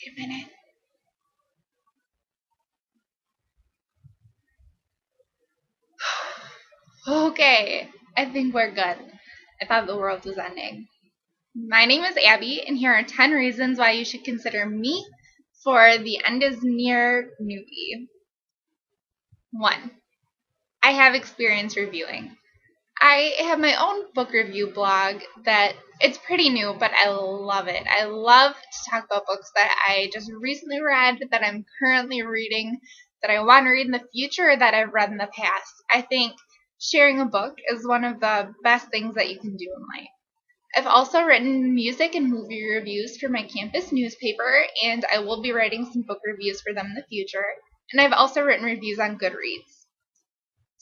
Wait a minute. Okay, I think we're good. I thought the world was ending. My name is Abby, and here are 10 reasons why you should consider me for The End is Near Newbie. 1. I have experience reviewing. I have my own book review blog that it's pretty new, but I love it. I love to talk about books that I just recently read, that I'm currently reading, that I want to read in the future, or that I've read in the past. I think sharing a book is one of the best things that you can do in life. I've also written music and movie reviews for my campus newspaper, and I will be writing some book reviews for them in the future. And I've also written reviews on Goodreads.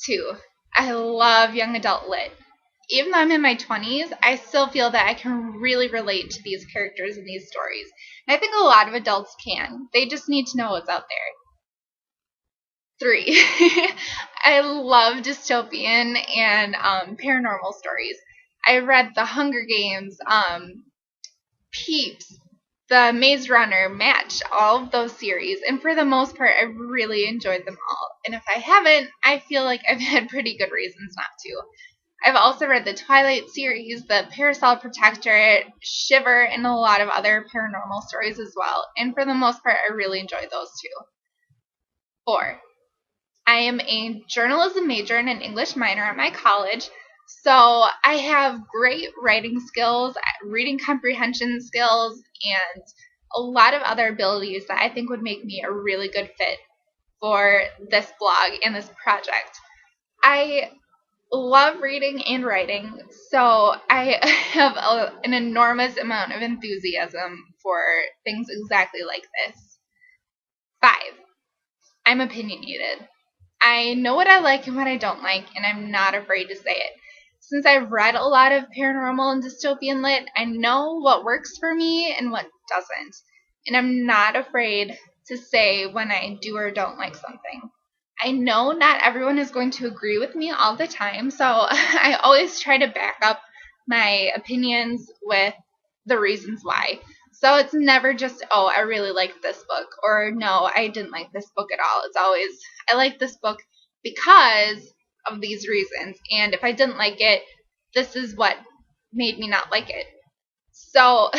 2. I love young adult lit. Even though I'm in my 20s, I still feel that I can really relate to these characters in these stories. And I think a lot of adults can. They just need to know what's out there. 3. I love dystopian and paranormal stories. I read The Hunger Games, Peeps, The Maze Runner, Match, all of those series, and for the most part, I really enjoyed them all. And if I haven't, I feel like I've had pretty good reasons not to. I've also read the Twilight series, the Parasol Protectorate, Shiver, and a lot of other paranormal stories as well. And for the most part, I really enjoyed those too. 4. I am a journalism major and an English minor at my college, so I have great writing skills, reading comprehension skills, and a lot of other abilities that I think would make me a really good fit for this blog and this project. I love reading and writing, so I have an enormous amount of enthusiasm for things exactly like this. 5. I'm opinionated. I know what I like and what I don't like, and I'm not afraid to say it. Since I've read a lot of paranormal and dystopian lit, I know what works for me and what doesn't. And I'm not afraid to say when I do or don't like something. I know not everyone is going to agree with me all the time, so I always try to back up my opinions with the reasons why. So it's never just, oh, I really liked this book, or no, I didn't like this book at all. It's always, I like this book because of these reasons, and if I didn't like it, this is what made me not like it. So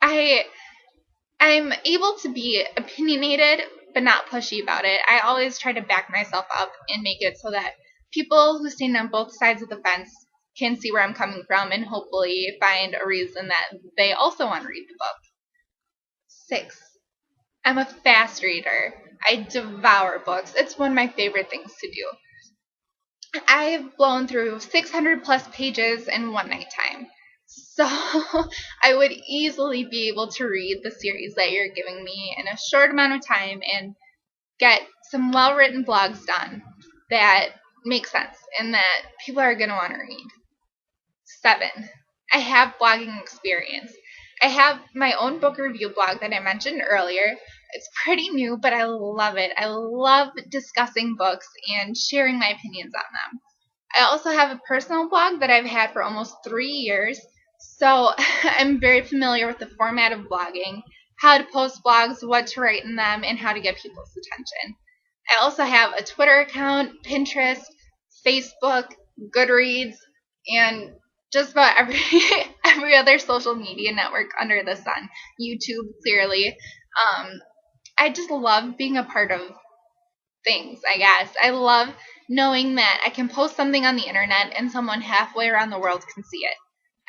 I'm able to be opinionated but not pushy about it. I always try to back myself up and make it so that people who stand on both sides of the fence can see where I'm coming from and hopefully find a reason that they also want to read the book. 6. I'm a fast reader. I devour books. It's one of my favorite things to do. I've blown through 600 plus pages in one night time. So I would easily be able to read the series that you're giving me in a short amount of time and get some well-written blogs done that make sense and that people are going to want to read. 7. I have blogging experience. I have my own book review blog that I mentioned earlier. It's pretty new, but I love it. I love discussing books and sharing my opinions on them. I also have a personal blog that I've had for almost 3 years, so I'm very familiar with the format of blogging, how to post blogs, what to write in them, and how to get people's attention. I also have a Twitter account, Pinterest, Facebook, Goodreads, and just about every other social media network under the sun. YouTube, clearly. I just love being a part of things, I guess. I love knowing that I can post something on the internet and someone halfway around the world can see it.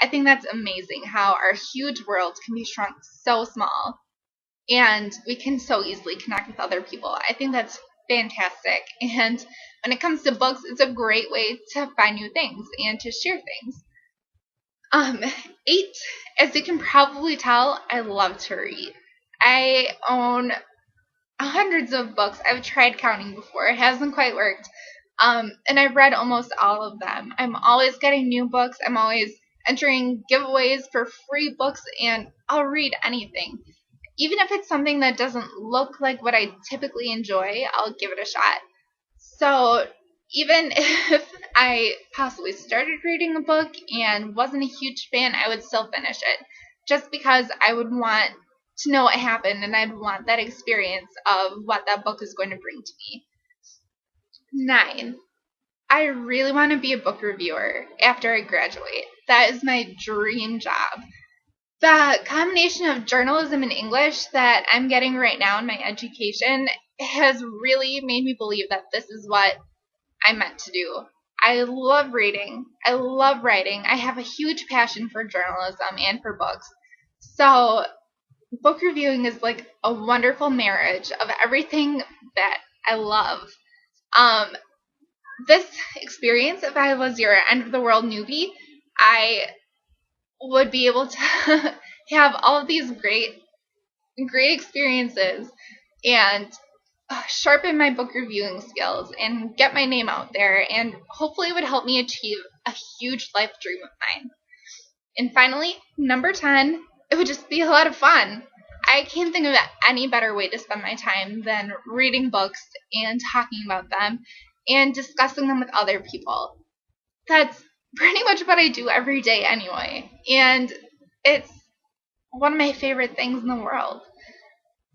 I think that's amazing how our huge world can be shrunk so small and we can so easily connect with other people. I think that's fantastic. And when it comes to books, it's a great way to find new things and to share things. 8, as you can probably tell, I love to read. I own hundreds of books. I've tried counting before. It hasn't quite worked. And I've read almost all of them. I'm always getting new books. I'm always entering giveaways for free books, and I'll read anything. Even if it's something that doesn't look like what I typically enjoy, I'll give it a shot. So even if I possibly started reading a book and wasn't a huge fan, I would still finish it. Just because I would want to know what happened, and I'd want that experience of what that book is going to bring to me. 9. I really want to be a book reviewer after I graduate. That is my dream job. The combination of journalism and English that I'm getting right now in my education has really made me believe that this is what I'm meant to do. I love reading. I love writing. I have a huge passion for journalism and for books. So book reviewing is like a wonderful marriage of everything that I love. This experience, if I was your end of the world newbie, I would be able to have all of these great experiences and sharpen my book reviewing skills and get my name out there, and hopefully it would help me achieve a huge life dream of mine. And finally, number 10, it would just be a lot of fun. I can't think of any better way to spend my time than reading books and talking about them and discussing them with other people. That's pretty much what I do every day anyway, and it's one of my favorite things in the world.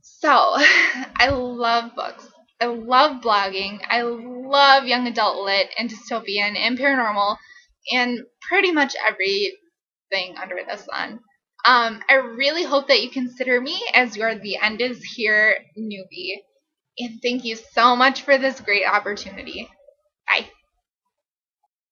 So, I love books. I love blogging. I love young adult lit and dystopian and paranormal and pretty much everything under the sun. I really hope that you consider me as your The End Is Here newbie. And thank you so much for this great opportunity. Bye.